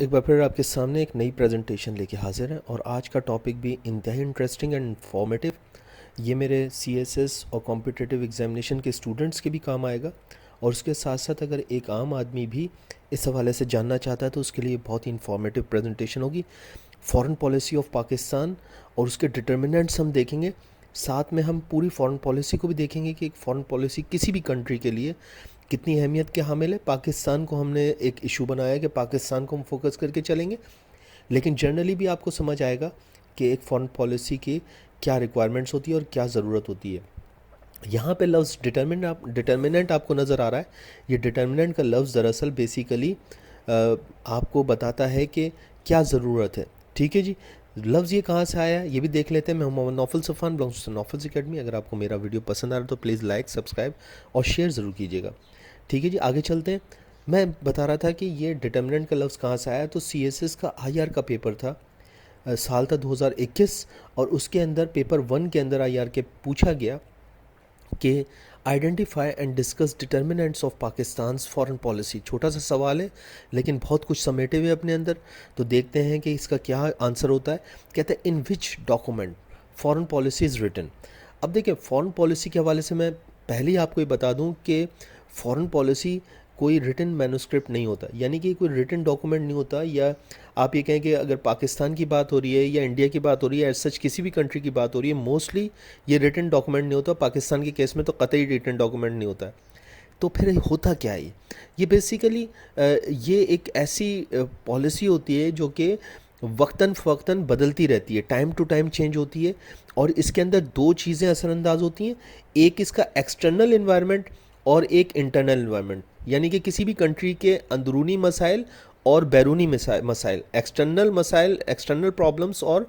एक बार फिर आपके सामने एक नई प्रेजेंटेशन लेके हाजिर है और आज का टॉपिक भी इंतहाई इंटरेस्टिंग एंड इन्फॉर्मेटिव। ये मेरे सीएसएस और कॉम्पिटिटिव एग्जामिनेशन के स्टूडेंट्स के भी काम आएगा और उसके साथ साथ अगर एक आम आदमी भी इस हवाले से जानना चाहता है तो उसके लिए बहुत ही इन्फॉर्मेटिव प्रेजेंटेशन होगी। फॉरेन पॉलिसी ऑफ पाकिस्तान और उसके डिटर्मिनेंट्स हम देखेंगे। साथ में हम पूरी फॉरेन पॉलिसी को भी देखेंगे कि एक फॉरेन पॉलिसी किसी भी कंट्री के लिए कितनी अहमियत के हामिल है। पाकिस्तान को हमने एक इशू बनाया कि पाकिस्तान को हम फोकस करके चलेंगे, लेकिन जनरली भी आपको समझ आएगा कि एक फॉरेन पॉलिसी की क्या रिक्वायरमेंट्स होती है और क्या ज़रूरत होती है। यहाँ पे लफ्ज़ डिटर्मिनेंट आपको नज़र आ रहा है। ये डिटर्मिनेंट का लफ्ज़ दरअसल बेसिकली आपको बताता है कि क्या ज़रूरत है। ठीक है जी। लफ्ज़ ये कहाँ से आया ये भी देख लेते हैं। मैं Mohammed Naufal Safan, belongs to Naufal's academy. अगर आपको मेरा वीडियो पसंद आ रहा है तो प्लीज़ लाइक, सब्सक्राइब और शेयर ज़रूर कीजिएगा। ठीक है जी, आगे चलते हैं। मैं बता रहा था कि ये डिटर्मिनेंट का लफ्ज़ कहाँ से आया। तो सीएसएस का आईआर का पेपर था, साल था 2021, और उसके अंदर पेपर 1 के अंदर आईआर के पूछा गया कि identify and discuss determinants of Pakistan foreign policy. छोटा सा सवाल है लेकिन बहुत कुछ समेटे हुए अपने अंदर। तो देखते हैं कि इसका क्या आंसर होता है। कहते हैं in which document foreign policy is written. अब देखिए, फॉरेन पॉलिसी के हवाले से मैं पहले ही आपको ये बता दूं कि फॉरेन पॉलिसी कोई रिटन मैन्युस्क्रिप्ट नहीं होता, यानी कि कोई रिटन डॉक्यूमेंट नहीं होता। या आप ये कहें कि अगर पाकिस्तान की बात हो रही है या इंडिया की बात हो रही है, एज सच किसी भी कंट्री की बात हो रही है, मोस्टली ये रिटन डॉक्यूमेंट नहीं होता। पाकिस्तान के केस में तो कतई रिटन डॉक्यूमेंट नहीं होता है। तो फिर होता क्या है ये बेसिकली ये एक ऐसी पॉलिसी होती है जो कि वक्तन फ़वक्तन बदलती रहती है, टाइम टू टाइम चेंज होती है। और इसके अंदर दो चीज़ें असरअंदाज होती हैं। एक इसका एक्सटर्नल इन्वायरमेंट और एक इंटरनल इन्वायरमेंट, यानी कि किसी भी कंट्री के अंदरूनी मसाइल और बैरूनी मसाइल, एक्सटर्नल मसाइल, एक्सटर्नल प्रॉब्लम्स और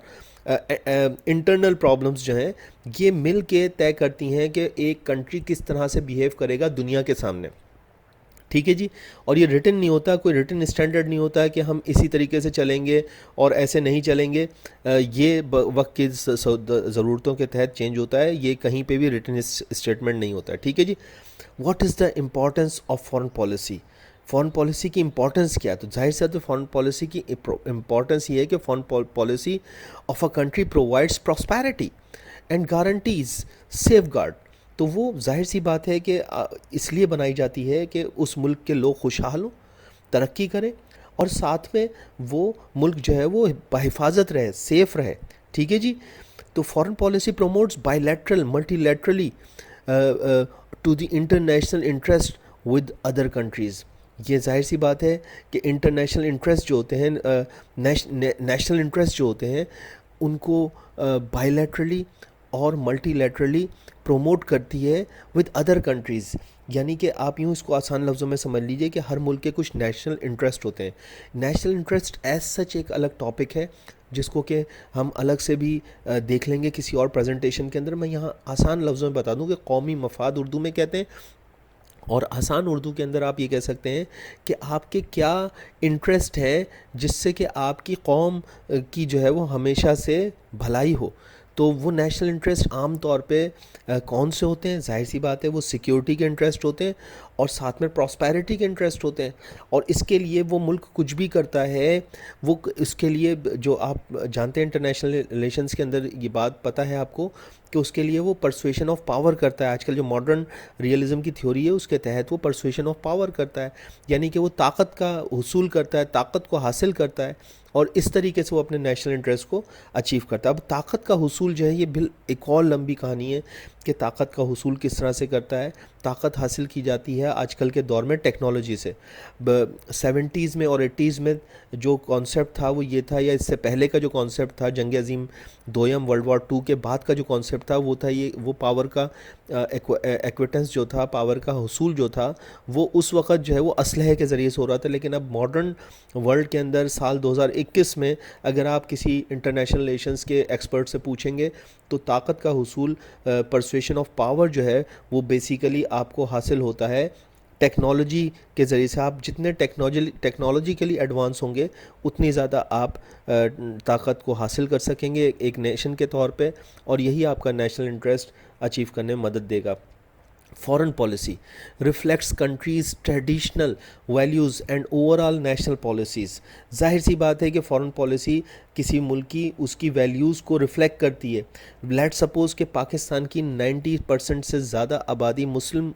इंटरनल प्रॉब्लम्स जो हैं, ये मिल के तय करती हैं कि एक कंट्री किस तरह से बिहेव करेगा दुनिया के सामने। ठीक है जी। और ये रिटन नहीं होता, कोई रिटन स्टैंडर्ड नहीं होता है कि हम इसी तरीके से चलेंगे और ऐसे नहीं चलेंगे। ये वक्त की ज़रूरतों के तहत चेंज होता है। ये कहीं पे भी रिटन स्टेटमेंट नहीं होता है। ठीक है जी। What is the importance of foreign policy. Foreign policy की इंपॉर्टेंस क्या है? तो जाहिर सा तो फॉरेन पॉलिसी की इंपॉर्टेंस ये है कि foreign policy of a country provides prosperity and guarantees safeguard. तो वो जाहिर सी बात है कि इसलिए बनाई जाती है कि उस मुल्क के लोग खुशहाल हों, तरक्की करें, और साथ में वो मुल्क जो है वो बहिफाजत रहे, सेफ रहे। ठीक है जी। तो foreign policy promotes bilateral multilaterally to the international interest with other countries. ये जाहिर सी बात है कि इंटरनेशनल इंटरेस्ट जो होते हैं, नेशनल इंटरेस्ट जो होते हैं, उनको बायलैटरली और मल्टीलैटरली प्रोमोट करती है विद अदर कंट्रीज़। यानी कि आप यूँ इसको आसान लफ्ज़ों में समझ लीजिए कि हर मुल्क के कुछ नेशनल इंटरेस्ट होते हैं। नेशनल इंटरेस्ट एज सच एक अलग टॉपिक है जिसको कि हम अलग से भी देख लेंगे किसी और प्रेजेंटेशन के अंदर। मैं यहाँ आसान लफ्ज़ों में बता दूँ कि कौमी मफाद उर्दू में कहते हैं, और आसान उर्दू के अंदर आप ये कह सकते हैं कि आपके क्या इंटरेस्ट है जिससे कि आपकी कौम की जो है वो हमेशा से भलाई हो। तो वो नेशनल इंटरेस्ट आम तौर पे कौन से होते हैं? जाहिर सी बात है वो सिक्योरिटी के इंटरेस्ट होते हैं और साथ में प्रॉस्पेरिटी के इंटरेस्ट होते हैं। और इसके लिए वो मुल्क कुछ भी करता है, वो इसके लिए जो आप जानते हैं इंटरनेशनल रिलेशंस के अंदर ये बात पता है आपको कि उसके लिए वो परसुएशन ऑफ पावर करता है। आजकल जो मॉडर्न रियलिज्म की थ्योरी है उसके तहत वो परसुएशन ऑफ पावर करता है, यानी कि वो ताकत का हुसूल करता है, ताकत को हासिल करता है, और इस तरीके से वो अपने नेशनल इंटरेस्ट को अचीव करता है। अब ताकत का हुसूल जो है ये एक और लंबी कहानी है कि ताकत का हुसूल किस तरह से करता है। ताकत हासिल की जाती है आजकल के दौर में टेक्नोलॉजी से। 70s में और 80s में जो कॉन्सेप्ट था वो ये था, या इससे पहले का जो कॉन्सेप्ट था जंग अज़ीम दोयम वर्ल्ड वॉर 2 के बाद का जो कॉन्सेप्ट था वो था ये, वो पावर का एक्विटेंस जो था, पावर का हुसूल जो था, वो उस वक़्त जो है वो असलहे के ज़रिए से हो रहा था। लेकिन अब मॉडर्न वर्ल्ड के अंदर साल 2021 में अगर आप किसी इंटरनेशनल रिलेशंस के एक्सपर्ट से पूछेंगे तो ताकत का हुसूल, परसुएशन ऑफ पावर जो है वो बेसिकली आपको हासिल होता है टेक्नोलॉजी के ज़रिए से। आप जितने टेक्नोलॉजिकली एडवांस होंगे उतनी ज़्यादा आप ताकत को हासिल कर सकेंगे एक नेशन के तौर पे, और यही आपका नेशनल इंटरेस्ट अचीव करने में मदद देगा। Foreign policy reflects country's traditional values and overall national policies. जाहिर सी बात है कि फ़ॉरेन पॉलिसी किसी मुल्क की उसकी वैल्यूज़ को रिफ्लेक्ट करती है. लेट सपोज़ कि पाकिस्तान की 90% से ज़्यादा आबादी मुस्लिम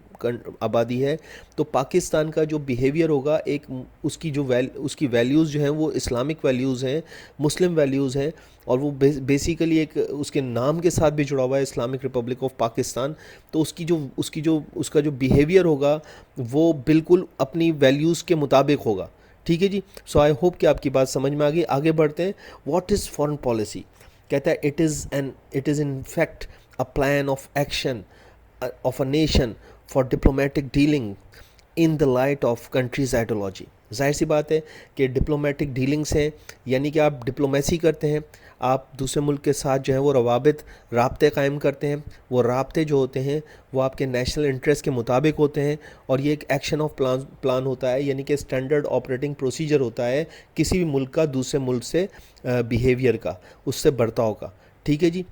आबादी है, तो पाकिस्तान का जो बिहेवियर होगा एक उसकी वैल्यूज़ जो हैं वो इस्लामिक वैल्यूज़ हैं, मुस्लिम वैल्यूज़ हैं, और वो बेसिकली एक उसके नाम के साथ भी जुड़ा हुआ है इस्लामिक रिपब्लिक ऑफ पाकिस्तान. तो उसका जो बिहेवियर होगा वो बिल्कुल अपनी वैल्यूज़ के मुताबिक होगा. ठीक है जी. सो आई होप कि आपकी बात समझ में आ गई. आगे बढ़ते हैं. What is foreign policy? कहता है it is in fact a plan of action of a nation for diplomatic dealing in the light of countries ideology. जाहिर सी बात है कि डिप्लोमेटिक डीलिंग्स हैं, यानी कि आप डिप्लोमेसी करते हैं, आप दूसरे मुल्क के साथ जो है वो राब्ते कायम करते हैं. वो राब्ते जो होते हैं वो आपके नेशनल इंटरेस्ट के मुताबिक होते हैं, और ये एक एक्शन ऑफ प्लान होता है, यानी कि स्टैंडर्ड ऑपरेटिंग प्रोसीजर होता है किसी भी मुल्क का दूसरे मुल्क से बिहेवियर का, उससे बर्ताव का. ठीक है जी.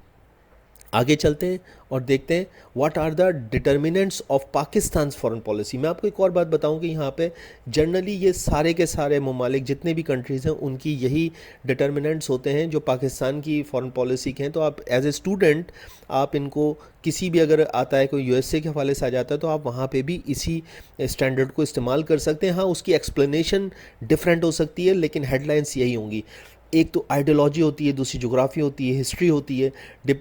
आगे चलते हैं और देखते हैं what are the determinants of Pakistan foreign policy. मैं आपको एक और बात बताऊं कि यहाँ पे जनरली ये सारे के सारे ममालिक जितने भी कंट्रीज़ हैं उनकी यही डिटर्मिनेंट्स होते हैं जो पाकिस्तान की फॉरेन पॉलिसी के हैं. तो आप एज ए स्टूडेंट आप इनको किसी भी अगर आता है कोई यूएसए के हवाले से आ जाता है तो आप वहाँ पे भी इसी स्टैंडर्ड को इस्तेमाल कर सकते हैं. हाँ, उसकी एक्सप्लेनेशन डिफरेंट हो सकती है, लेकिन हेडलाइंस यही होंगी. एक तो आइडियोलॉजी होती है, दूसरी जोग्राफ़ी होती है, हिस्ट्री होती है,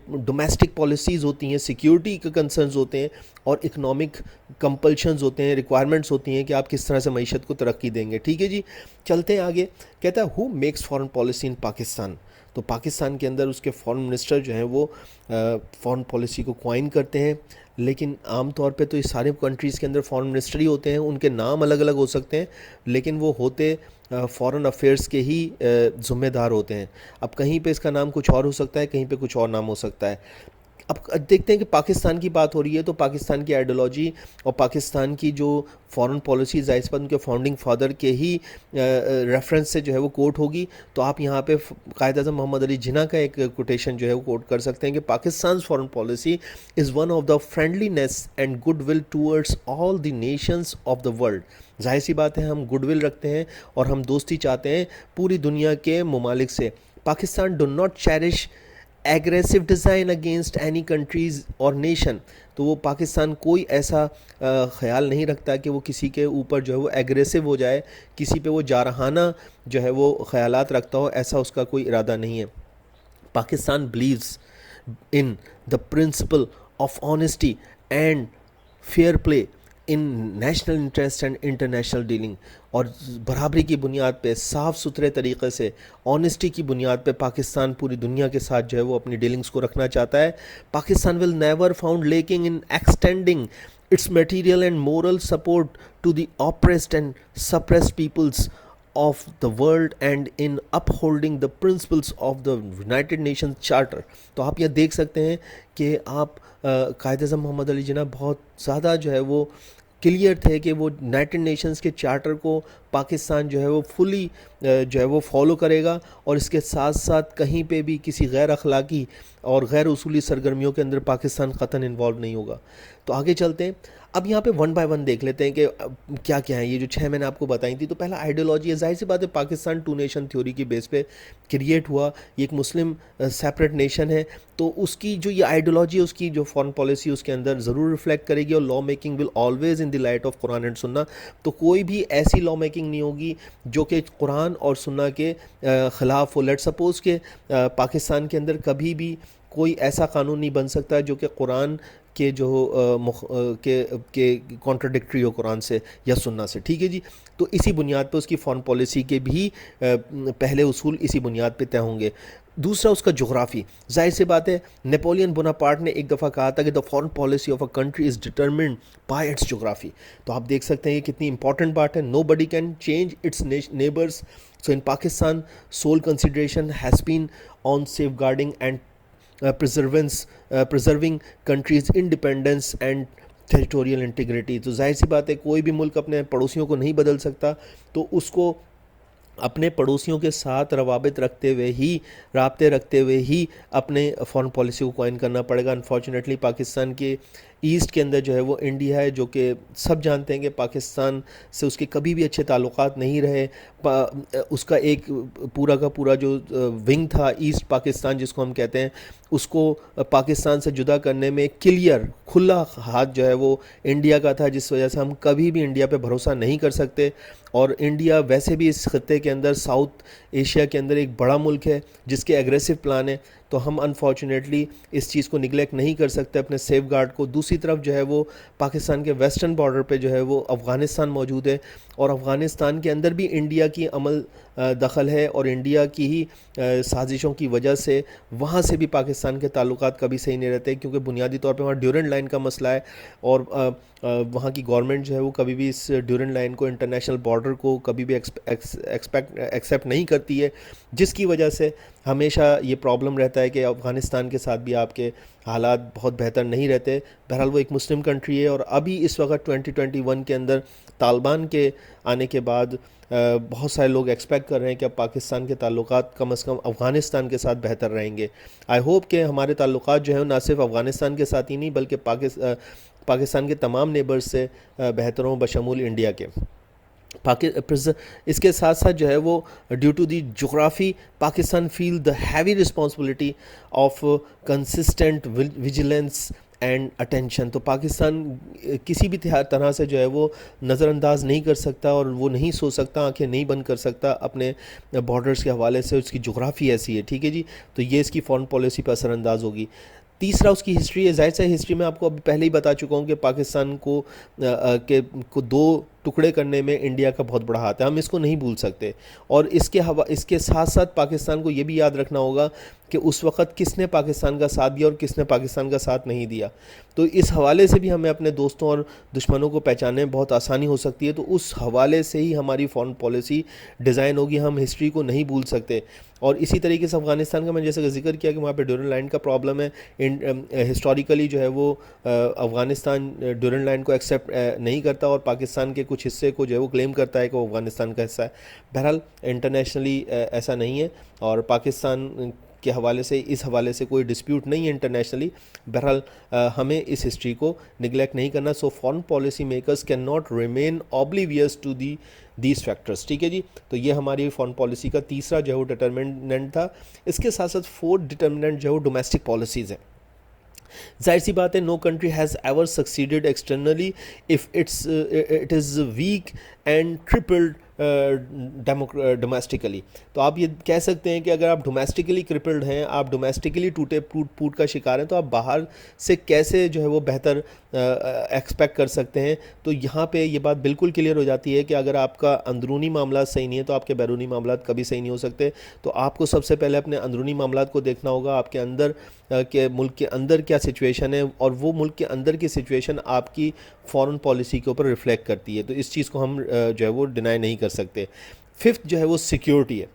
डोमेस्टिक पॉलिसीज़ होती हैं, सिक्योरिटी के कंसर्न्स होते हैं, और इकोनॉमिक कंपल्शंस होते हैं, रिक्वायरमेंट्स होती हैं कि आप किस तरह से मईशत को तरक्की देंगे. ठीक है जी. चलते हैं आगे. कहता है who makes foreign policy in Pakistan. तो पाकिस्तान के अंदर उसके फॉरेन मिनिस्टर जो हैं वो फॉरेन पॉलिसी को क्वाइन करते हैं, लेकिन आम तौर पे तो ये सारे कंट्रीज़ के अंदर फॉरेन मिनिस्टर ही होते हैं. उनके नाम अलग अलग हो सकते हैं, लेकिन वो होते फॉरेन अफेयर्स के ही ज़िम्मेदार होते हैं. अब कहीं पे इसका नाम कुछ और हो सकता है, कहीं पे कुछ और नाम हो सकता है. अब देखते हैं कि पाकिस्तान की बात हो रही है तो पाकिस्तान की आइडियोलॉजी और पाकिस्तान की जो फॉरेन पॉलिसीज़ है इस पर उनके फाउंडिंग फादर के ही रेफरेंस से जो है वो कोट होगी. तो आप यहाँ पे कायद अज़म मोहम्मद अली जिन्ना का एक कोटेशन जो है वो कोट कर सकते हैं कि Pakistan foreign policy is one of the friendliness and goodwill towards all the Nations of the world. जाहिर सी बात है हम गुडविल रखते हैं और हम दोस्ती चाहते हैं पूरी दुनिया के ममालिक से. Pakistan do not cherish aggressive design against any countries और नेशन. तो वो पाकिस्तान कोई ऐसा ख़्याल नहीं रखता कि वो किसी के ऊपर जो है वो एग्रेसिव हो जाए, किसी पे वो जारहाना जो है वो ख़यालात रखता हो, ऐसा उसका कोई इरादा नहीं है. Pakistan believes in the principle of honesty and fair play in national interest and international dealing. और बराबरी की बुनियाद पे, साफ़ सुथरे तरीक़े से, ऑनेस्टी की बुनियाद पे पाकिस्तान पूरी दुनिया के साथ जो है वो अपनी डीलिंग्स को रखना चाहता है. Pakistan will never found lacking in extending its material and moral support to the oppressed and suppressed peoples of the world and in upholding the principles of the United Nations Charter. तो आप यह देख सकते हैं कि आप कायद अज़म मोहम्मद अली जिन्ना बहुत ज़्यादा जो है वो क्लियर थे कि वो यूनाइटेड नेशंस के चार्टर को पाकिस्तान जो है वो फुली जो है वो फॉलो करेगा, और इसके साथ साथ कहीं पे भी किसी गैर अखलाकी और गैर उसूली सरगर्मियों के अंदर पाकिस्तान क़तन इन्वॉल्व नहीं होगा. तो आगे चलते हैं. अब यहाँ पे वन बाय वन देख लेते हैं कि क्या क्या है. ये जो 6 मैंने आपको बताई थी, तो पहला आइडियोलॉजी है. जाहिर सी बात है पाकिस्तान टू नेशन थ्योरी की बेस पे क्रिएट हुआ. ये एक मुस्लिम सेपरेट नेशन है, तो उसकी जो ये आइडियोलॉजी है, उसकी जो फॉरेन पॉलिसी उसके अंदर ज़रूर रिफ्लेक्ट करेगी. और law making will always in the light of Quran and सुन्ना. तो कोई भी ऐसी लॉ मेकिंग नहीं होगी जो कि कुरान और सुन्ना के ख़िलाफ़ हो. लेट सपोज़ के पाकिस्तान के अंदर कभी भी कोई ऐसा कानून नहीं बन सकता जो कि कुरान के जो के कॉन्ट्रडिक्टरी हो कुरान से या सुन्ना से. ठीक है जी. तो इसी बुनियाद पे उसकी फॉरेन पॉलिसी के भी पहले उसूल इसी बुनियाद पे तय होंगे. दूसरा उसका जोग्राफ़ी. जाहिर सी बात है नेपोलियन बोनापार्ट ने एक दफ़ा कहा था कि the foreign policy of a country is determined bye it's geography. तो आप देख सकते हैं ये कितनी इंपॉर्टेंट बात है. Nobody can change its neighbours. So in Pakistan sole consideration has been on safeguarding and preserving countries independence and territorial integrity. तो जाहिर सी बात है कोई भी मुल्क अपने पड़ोसियों को नहीं बदल सकता, तो उसको अपने पड़ोसियों के साथ रवाबित रखते हुए ही, राब्ते रखते हुए ही अपने फॉरेन पॉलिसी को क्वाइन करना पड़ेगा. अनफॉर्चुनेटली पाकिस्तान के ईस्ट के अंदर जो है वो इंडिया है, जो कि सब जानते हैं कि पाकिस्तान से उसके कभी भी अच्छे ताल्लुकात नहीं रहे। उसका एक पूरा का पूरा जो विंग था ईस्ट पाकिस्तान जिसको हम कहते हैं, उसको पाकिस्तान से जुदा करने में क्लियर खुला हाथ जो है वो इंडिया का था, जिस वजह से हम कभी भी इंडिया पे भरोसा नहीं कर सकते। और इंडिया वैसे भी इस खत्ते के अंदर साउथ एशिया के अंदर एक बड़ा मुल्क है जिसके एग्रेसिव प्लान है, तो हम अनफॉर्चुनेटली इस चीज़ को निगलेक्ट नहीं कर सकते अपने सेफ गार्ड को। दूसरी तरफ जो है वो पाकिस्तान के वेस्टर्न बॉर्डर पे जो है वो अफ़गानिस्तान मौजूद है, और अफ़गानिस्तान के अंदर भी इंडिया की अमल दखल है, और इंडिया की ही साजिशों की वजह से वहाँ से भी पाकिस्तान के ताल्लुकात कभी सही नहीं रहते, क्योंकि बुनियादी तौर पे वहाँ ड्यूरेंट लाइन का मसला है, और वहाँ की गवर्नमेंट जो है वो कभी भी इस ड्यूरेंट लाइन को, इंटरनेशनल बॉर्डर को कभी भी एक्सेप्ट नहीं करती है, जिसकी वजह से हमेशा ये प्रॉब्लम रहता है कि अफ़गानिस्तान के साथ भी आपके हालात बहुत बेहतर नहीं रहते। बहरहाल वो एक मुस्लिम कंट्री है, और अभी इस वक्त 2021 के अंदर तालिबान के आने के बाद बहुत सारे लोग एक्सपेक्ट कर रहे हैं कि अब पाकिस्तान के ताल्लुकात कम से कम अफ़गानिस्तान के साथ बेहतर रहेंगे। आई होप कि हमारे ताल्लुकात जो है ना सिर्फ अफ़गानिस्तान के साथ ही नहीं बल्कि पाकिस्तान के तमाम नेबर्स से बेहतर हों, बशमूल इंडिया के। इसके साथ साथ जो है वो due to the geography Pakistan feel the heavy responsibility of consistent vigilance and attention. तो पाकिस्तान किसी भी तरह से जो है वो नज़रअंदाज नहीं कर सकता, और वो नहीं सो सकता, आंखें नहीं बंद कर सकता अपने बॉर्डर्स के हवाले से। उसकी जोग्राफ़ी ऐसी है, ठीक है जी, तो ये इसकी फॉरेन पॉलिसी पर असरअंदाज होगी। तीसरा उसकी हिस्ट्री है। ज़ाहिर से हिस्ट्री में आपको अभी पहले ही बता चुका हूँ कि पाकिस्तान को दो टुकड़े करने में इंडिया का बहुत बड़ा हाथ है, हम इसको नहीं भूल सकते। और इसके साथ साथ पाकिस्तान को ये भी याद रखना होगा कि उस वक़्त किसने पाकिस्तान का साथ दिया और किसने पाकिस्तान का साथ नहीं दिया। तो इस हवाले से भी हमें अपने दोस्तों और दुश्मनों को पहचानने में बहुत आसानी हो सकती है। तो उस हवाले से ही हमारी फॉरेन पॉलिसी डिज़ाइन होगी, हम हिस्ट्री को नहीं भूल सकते। और इसी तरीके से अफ़गानिस्तान का मैंने जैसे जिक्र किया कि वहाँ पे ड्यूरेंट लाइन का प्रॉब्लम है। हिस्टोरिकली जो है वो अफ़गानिस्तान ड्यूरेंट लाइन को एक्सेप्ट नहीं करता, और पाकिस्तान के कुछ हिस्से को जो है वो क्लेम करता है कि वो अफ़गानिस्तान का हिस्सा है। बहरहाल इंटरनेशनली ऐसा नहीं है, और पाकिस्तान के हवाले से इस हवाले से कोई डिस्प्यूट नहीं है इंटरनेशनली। बहरहाल हमें इस हिस्ट्री को निगलेक्ट नहीं करना। So foreign policy makers can not remain oblivious to these factors, ठीक है जी। तो ये हमारी फॉरेन पॉलिसी का तीसरा जो है वो डिटर्मिनेंट था। इसके साथ साथ फोर्थ डिटर्मिनेंट जो है वो डोमेस्टिक पॉलिसीज़ है। जाहिर सी बात है, no country has ever succeeded externally if it is weak and crippled domestically. तो आप ये कह सकते हैं कि अगर आप डोमेस्टिकली क्रिपल्ड हैं, आप डोमेस्टिकली टूटे फूट का शिकार हैं, तो आप बाहर से कैसे जो है वो बेहतर एक्सपेक्ट कर सकते हैं। तो यहाँ पे ये बात बिल्कुल क्लियर हो जाती है कि अगर आपका अंदरूनी मामला सही नहीं है तो आपके बैरूनी मामला कभी सही नहीं हो सकते। तो आपको सबसे पहले अपने अंदरूनी मामला को देखना होगा, आपके अंदर के मुल्क के अंदर क्या सिचुएशन है, और वो मुल्क के अंदर की सिचुएशन आपकी फॉरेन पॉलिसी के ऊपर रिफ्लेक्ट करती है। तो इस चीज़ को हम जो है वो डिनाई नहीं कर सकते। फिफ्थ जो है वो सिक्योरिटी है।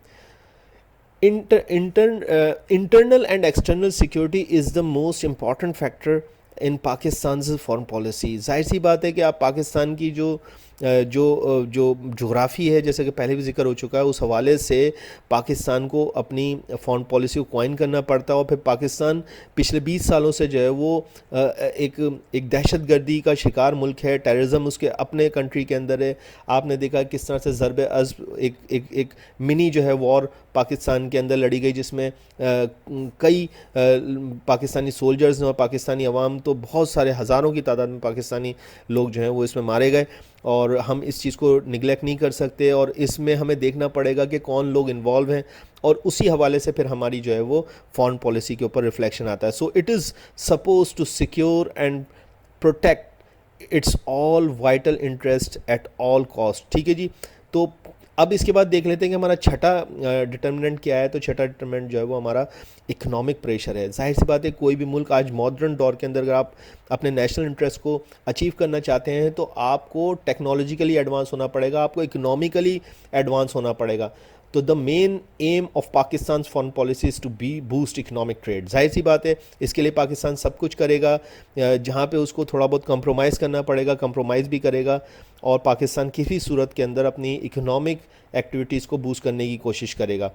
Internal and external security is the most important factor in Pakistan foreign policy. जाहिर सी बात है कि आप पाकिस्तान की जो जोग्राफ़ी है, जैसे कि पहले भी जिक्र हो चुका है, उस हवाले से पाकिस्तान को अपनी फॉरेन पॉलिसी को क्वाइन करना पड़ता है। और फिर पाकिस्तान पिछले 20 सालों से जो है वो एक दहशतगर्दी का शिकार मुल्क है। टेररिज्म उसके अपने कंट्री के अंदर है। आपने देखा किस तरह से ज़रबे अज़्ब एक मिनी जो है वॉर पाकिस्तान के अंदर लड़ी गई, जिसमें कई पाकिस्तानी सोल्जर्स और पाकिस्तानी अवाम, तो बहुत सारे हज़ारों की तादाद में पाकिस्तानी लोग जो हैं वो इसमें मारे गए। और हम इस चीज़ को निगलेक्ट नहीं कर सकते, और इसमें हमें देखना पड़ेगा कि कौन लोग इन्वॉल्व हैं, और उसी हवाले से फिर हमारी जो है वो फॉरेन पॉलिसी के ऊपर रिफ्लेक्शन आता है। So it is suppose to secure and protect its all vital interest at all cost, ठीक है जी। तो अब इसके बाद देख लेते हैं कि हमारा छठा डिटर्मिनेंट क्या है। तो छठा डिटर्मिनेंट जो है वो हमारा इकोनॉमिक प्रेशर है। जाहिर सी बात है, कोई भी मुल्क आज मॉडर्न दौर के अंदर अगर आप अपने नेशनल इंटरेस्ट को अचीव करना चाहते हैं तो आपको टेक्नोलॉजिकली एडवांस होना पड़ेगा, आपको इकोनॉमिकली एडवांस होना पड़ेगा। तो the main aim of Pakistan foreign policy is to be boost economic trade. जाहिर सी बात है, इसके लिए पाकिस्तान सब कुछ करेगा, जहाँ पे उसको थोड़ा बहुत कंप्रोमाइज़ करना पड़ेगा, कंप्रोमाइज़ भी करेगा, और पाकिस्तान किसी सूरत के अंदर अपनी इकोनॉमिक एक्टिविटीज़ को बूस्ट करने की कोशिश करेगा।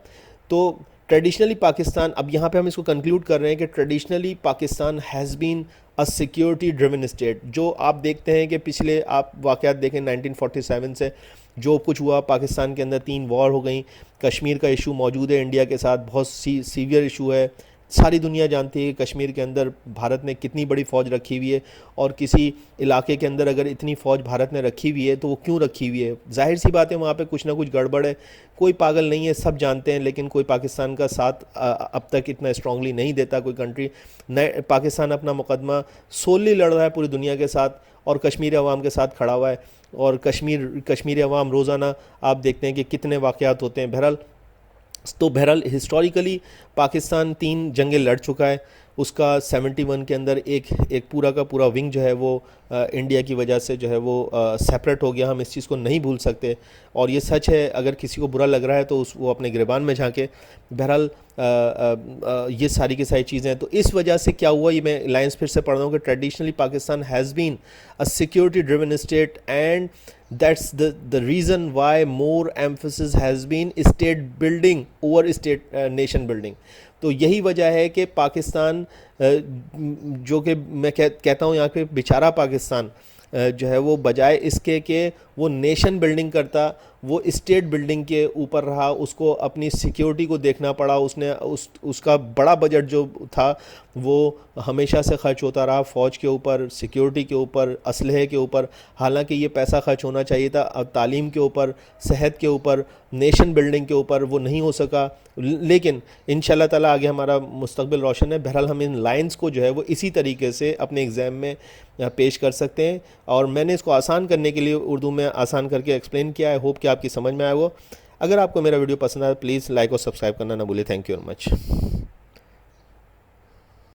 तो ट्रेडिशनली पाकिस्तान, अब यहाँ पे हम इसको कंक्लूड कर रहे हैं कि traditionally Pakistan has been a security driven state. जो आप देखते हैं कि पिछले आप वाक़यात देखें 1947 से जो कुछ हुआ पाकिस्तान के अंदर, 3 वॉर हो गई, कश्मीर का इशू मौजूद है इंडिया के साथ, बहुत सीवियर इशू है। सारी दुनिया जानती है कि कश्मीर के अंदर भारत ने कितनी बड़ी फ़ौज रखी हुई है, और किसी इलाके के अंदर अगर इतनी फ़ौज भारत ने रखी हुई है तो वो क्यों रखी हुई है? जाहिर सी बात है वहाँ पे कुछ ना कुछ गड़बड़ है। कोई पागल नहीं है, सब जानते हैं, लेकिन कोई पाकिस्तान का साथ अब तक इतना स्ट्रांगली नहीं देता कोई कंट्री। नए पाकिस्तान अपना मुकदमा सोली लड़ रहा है पूरी दुनिया के साथ, और कश्मीरी अवाम के साथ खड़ा हुआ है, और कश्मीरी अवाम रोज़ाना आप देखते हैं कि कितने वाक़यात होते हैं। बहरहाल हिस्टोरिकली पाकिस्तान 3 जंगें लड़ चुका है। उसका 71 के अंदर एक पूरा का पूरा विंग जो है वो इंडिया की वजह से जो है वो सेपरेट हो गया। हम इस चीज़ को नहीं भूल सकते, और ये सच है। अगर किसी को बुरा लग रहा है तो वो अपने गिरबान में झांके। बहरहाल ये सारी की सारी चीज़ें हैं। तो इस वजह से क्या हुआ, ये मैं लाइन्स फिर से पढ़ रहा हूँ कि traditionally Pakistan has been a security driven state, and that's the reason why more emphasis has been state building over state nation building। तो यही वजह है कि पाकिस्तान जो कि मैं कहता हूँ यहाँ पे बेचारा पाकिस्तान जो है वो बजाय इसके कि वो नेशन बिल्डिंग करता, वो स्टेट बिल्डिंग के ऊपर रहा। उसको अपनी सिक्योरिटी को देखना पड़ा। उसका बड़ा बजट जो था वो हमेशा से खर्च होता रहा फ़ौज के ऊपर, सिक्योरिटी के ऊपर, असलहे के ऊपर। हालांकि ये पैसा खर्च होना चाहिए था तालीम के ऊपर, सेहत के ऊपर, नेशन बिल्डिंग के ऊपर, वो नहीं हो सका। लेकिन इंशाल्लाह ताला आगे हमारा मुस्तकबिल रोशन है। बहरहाल हम इन लाइंस को जो है वो इसी तरीके से अपने एग्ज़ाम में पेश कर सकते हैं, और मैंने इसको आसान करने के लिए उर्दू में आसान करके एक्सप्लेन किया है। होप कि आपकी समझ में आया हो। अगर आपको मेरा वीडियो पसंद आया प्लीज़ लाइक और सब्सक्राइब करना ना भूलें। Thank you very much.